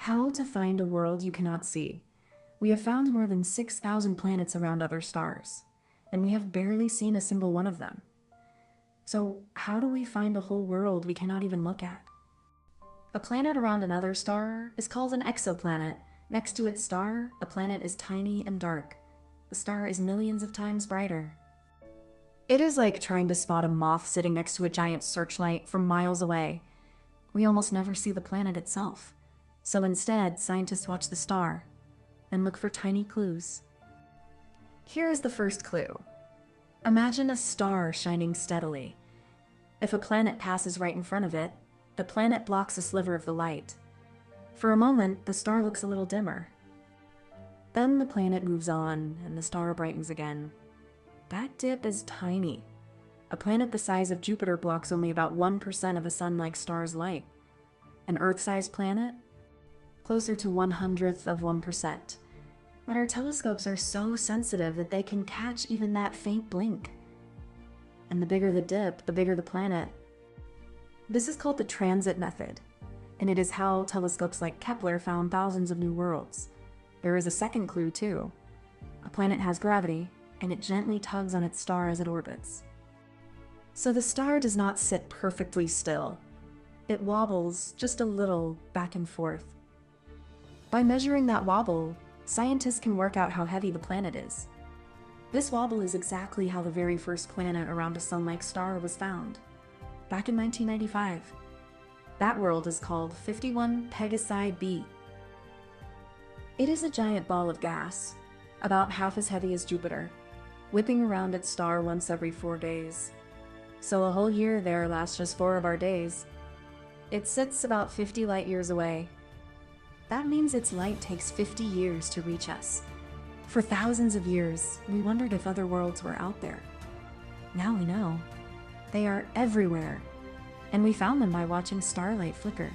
How to find a world you cannot see. We have found more than 6,000 planets around other stars, and we have barely seen a single one of them. So how do we find a whole world we cannot even look at? A planet around another star is called an exoplanet. Next to its star, a planet is tiny and dark. The star is millions of times brighter. It is like trying to spot a moth sitting next to a giant searchlight from miles away. We almost never see the planet itself. So instead, scientists watch the star and look for tiny clues. Here is the first clue. Imagine a star shining steadily. If a planet passes right in front of it, the planet blocks a sliver of the light. For a moment, the star looks a little dimmer. Then the planet moves on, and the star brightens again. That dip is tiny. A planet the size of Jupiter blocks only about 1% of a sun-like star's light. An Earth-sized planet? Closer to 1/100th of 1%. But our telescopes are so sensitive that they can catch even that faint blink. And the bigger the dip, the bigger the planet. This is called the transit method, and it is how telescopes like Kepler found thousands of new worlds. There is a second clue too. A planet has gravity, and it gently tugs on its star as it orbits. So the star does not sit perfectly still. It wobbles just a little back and forth. By measuring that wobble, scientists can work out how heavy the planet is. This wobble is exactly how the very first planet around a sun-like star was found, back in 1995. That world is called 51 Pegasi b. It is a giant ball of gas, about half as heavy as Jupiter, whipping around its star once every 4 days. So a whole year there lasts just 4 of our days. It sits about 50 light years away. That means its light takes 50 years to reach us. For thousands of years, we wondered if other worlds were out there. Now we know. They are everywhere, and we found them by watching starlight flicker.